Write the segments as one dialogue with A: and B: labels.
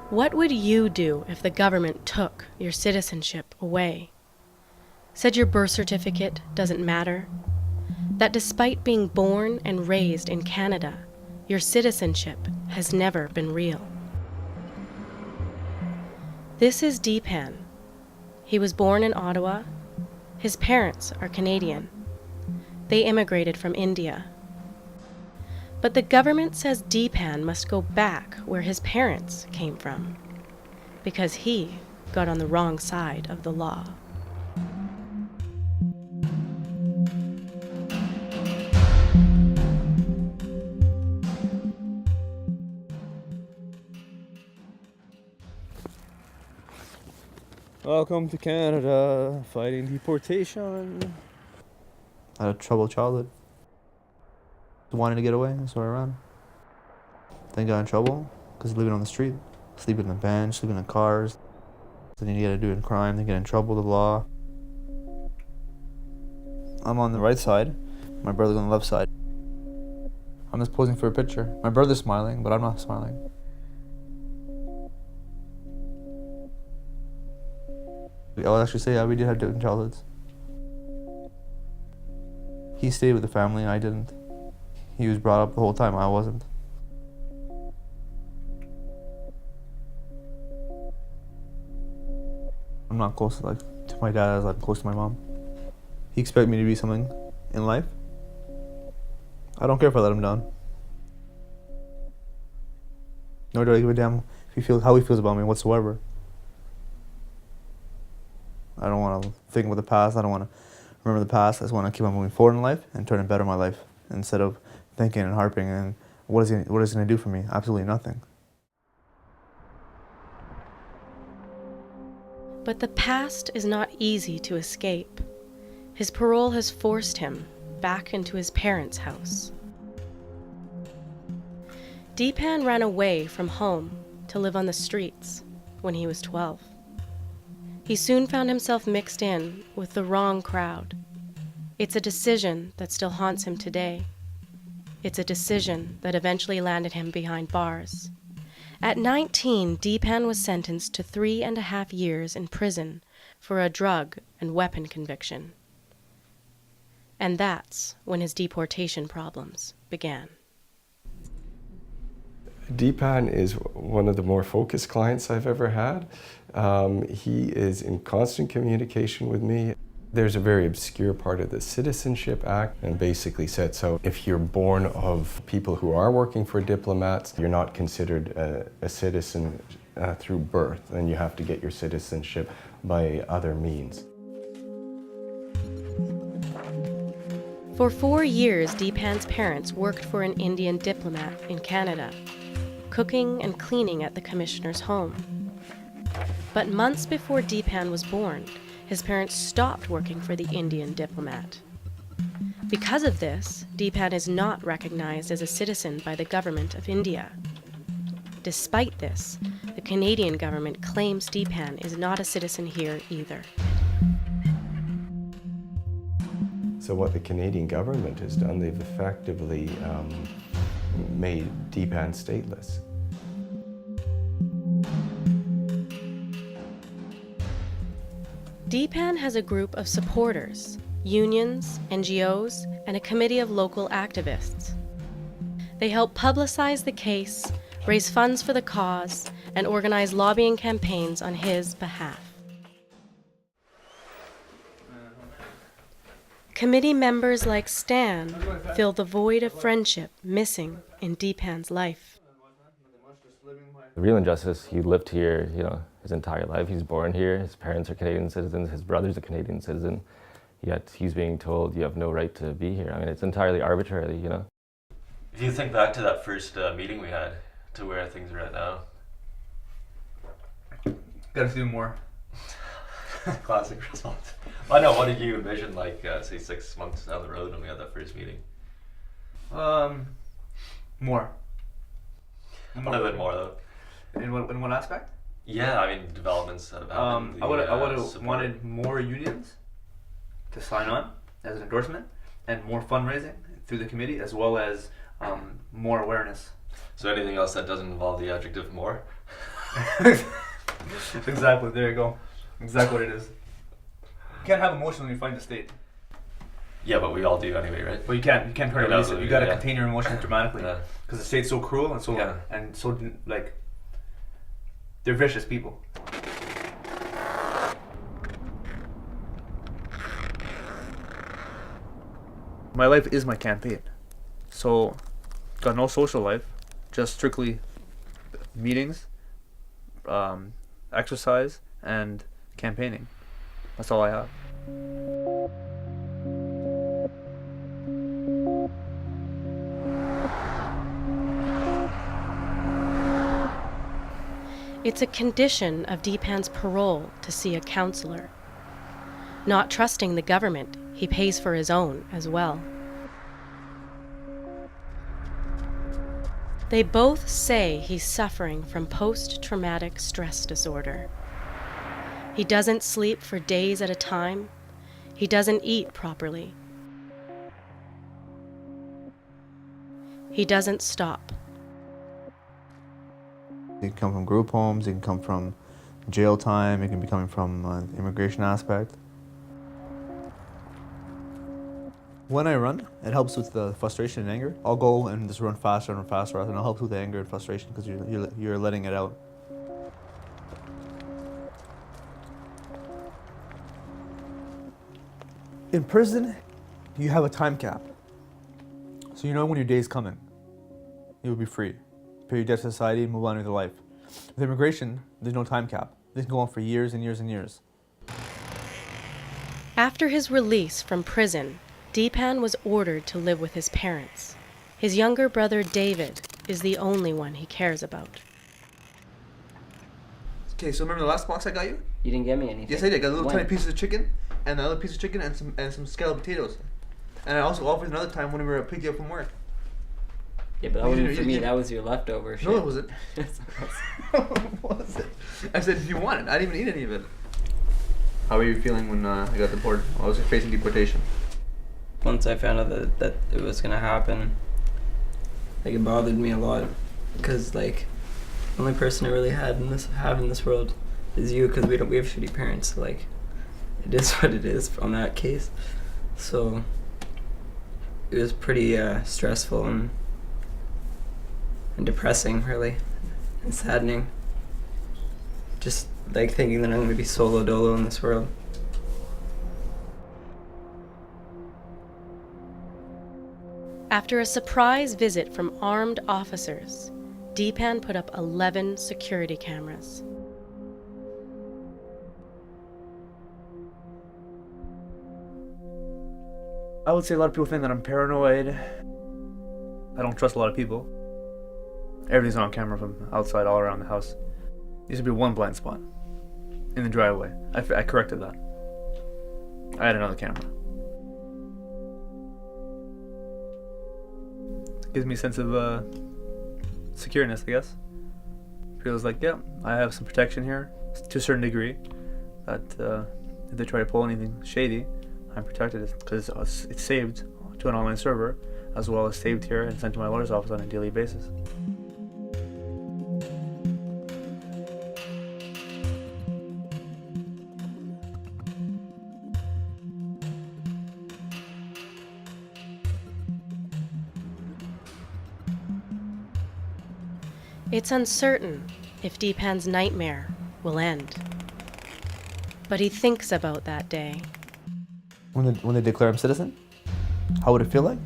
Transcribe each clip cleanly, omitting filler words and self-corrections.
A: What would you do if the government took your citizenship away? Said your birth certificate doesn't matter? That despite being born and raised in Canada, your citizenship has never been real? This is Deepan. He was born in Ottawa. His parents are Canadian. They immigrated from India. But the government says Deepan must go back where his parents came from, because he got on the wrong side of the law.
B: Welcome to Canada, fighting deportation.
C: I had a troubled childhood. Wanted to get away, so I ran. Then got in trouble because living on the street, sleeping in the bench, sleeping in cars. Then you get to do in crime, then get in trouble with the law. I'm on the right side, my brother's on the left side. I'm just posing for a picture. My brother's smiling, but I'm not smiling. I'll actually say, yeah, we did have different childhoods. He stayed with the family, I didn't. He was brought up the whole time, I wasn't. I'm not close to my dad as I'm close to my mom. He expected me to be something in life. I don't care if I let him down. Nor do I give a damn how he feels about me whatsoever. I don't want to think about the past. I don't want to remember the past. I just want to keep on moving forward in life and trying to better my life instead of thinking and harping and what is it going to do for me? Absolutely nothing.
A: But the past is not easy to escape. His parole has forced him back into his parents' house. Deepan ran away from home to live on the streets when he was 12. He soon found himself mixed in with the wrong crowd. It's a decision that still haunts him today. It's a decision that eventually landed him behind bars. At 19, Deepan was sentenced to 3.5 years in prison for a drug and weapon conviction. And that's when his deportation problems began.
D: Deepan is one of the more focused clients I've ever had. He is in constant communication with me. There's a very obscure part of the Citizenship Act and basically sets out if you're born of people who are working for diplomats, you're not considered a citizen through birth, and you have to get your citizenship by other means.
A: For 4 years, Deepan's parents worked for an Indian diplomat in Canada, cooking and cleaning at the commissioner's home. But months before Deepan was born, his parents stopped working for the Indian diplomat. Because of this, Deepan is not recognized as a citizen by the government of India. Despite this, the Canadian government claims Deepan is not a citizen here either.
D: So what the Canadian government has done, they've effectively made Deepan stateless.
A: Deepan has a group of supporters, unions, NGOs, and a committee of local activists. They help publicize the case, raise funds for the cause, and organize lobbying campaigns on his behalf. Committee members like Stan fill the void of friendship missing in Deepan's life.
E: The real injustice, he lived here, his entire life. He's born here, his parents are Canadian citizens, his brother's a Canadian citizen, yet he's being told you have no right to be here. I mean, it's entirely arbitrary,
F: If you think back to that first meeting we had, to where things are at now.
C: Gotta do more.
F: Classic response. I know, what did you envision, say 6 months down the road when we had that first meeting?
C: More.
F: A little bit more, though.
C: In what aspect?
F: Yeah, I mean, developments that have happened.
C: I would have wanted more unions to sign on as an endorsement, and more fundraising through the committee, as well as more awareness.
F: So anything else that doesn't involve the adjective more?
C: Exactly. There you go. Exactly what it is. You can't have emotion when you find the state.
F: Yeah, but we all do anyway, right?
C: But you can't try to release it. You gotta contain your emotions dramatically.
F: Yeah.
C: Because the state's so cruel and so like they're vicious people. My life is my campaign. So got no social life, just strictly meetings, exercise, and campaigning. That's all I have.
A: It's a condition of Deepan's parole to see a counselor. Not trusting the government, he pays for his own as well. They both say he's suffering from post-traumatic stress disorder. He doesn't sleep for days at a time. He doesn't eat properly. He doesn't stop.
C: It can come from group homes, it can come from jail time, it can be coming from immigration aspect. When I run, it helps with the frustration and anger. I'll go and just run faster and faster, and it'll help with the anger and frustration because you're letting it out. In prison, you have a time cap. So you know when your day's coming. You will be free. Pay your debt to society and move on with your life. With immigration, there's no time cap. This can go on for years and years and years.
A: After his release from prison, Deepan was ordered to live with his parents. His younger brother David is the only one he cares about.
C: Okay, so remember the last box I got you?
G: You didn't get me anything.
C: Yes, I did. I got a little
G: When?
C: tiny piece of chicken, and another piece of chicken, and some scalloped potatoes. And I also offered another time when we were picked you up from work.
G: Yeah, but that wasn't for me. That was your leftover shit.
C: No, it wasn't. What was it? I said, "Do you want it?" I didn't even eat any of it. How were you feeling when I got deported? I was facing deportation.
G: Once I found out that it was gonna happen, like it bothered me a lot, because like the only person I really have in this world is you, because we have shitty parents. So, like, it is what it is on that case. So it was pretty stressful and depressing, really, and saddening. Just like thinking that I'm gonna be solo dolo in this world.
A: After a surprise visit from armed officers, Deepan put up 11 security cameras.
C: I would say a lot of people think that I'm paranoid. I don't trust a lot of people. Everything's on camera from outside all around the house. There used to be one blind spot in the driveway. I corrected that. I had another camera. It gives me a sense of secureness, I guess. Feels like, yeah, I have some protection here to a certain degree. That if they try to pull anything shady, I'm protected because it's saved to an online server, as well as saved here and sent to my lawyer's office on a daily basis.
A: It's uncertain if Deepan's nightmare will end. But he thinks about that day.
C: When they declare him citizen, how would it feel like?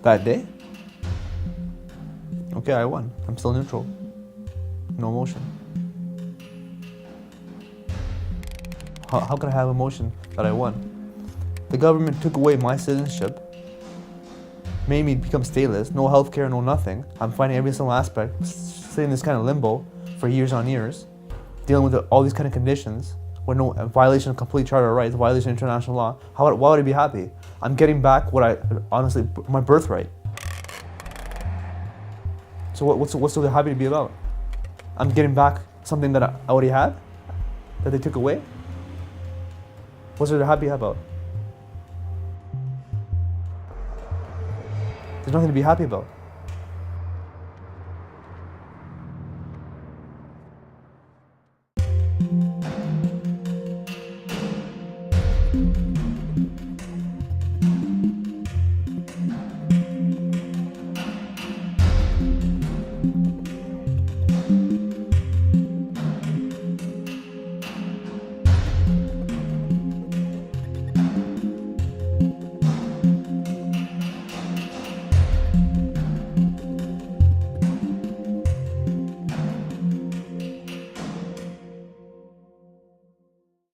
C: That day? Okay, I won. I'm still neutral. No emotion. How could I have emotion that I won? The government took away my citizenship, made me become stateless, no healthcare, no nothing. I'm fighting every single aspect, sitting in this kind of limbo for years on years, dealing with all these kind of conditions, with no violation of complete charter rights, violation of international law. Why would I be happy? I'm getting back what my birthright. So what's so happy to be about? I'm getting back something that I already had, that they took away? What's there to happy about? There's nothing to be happy about.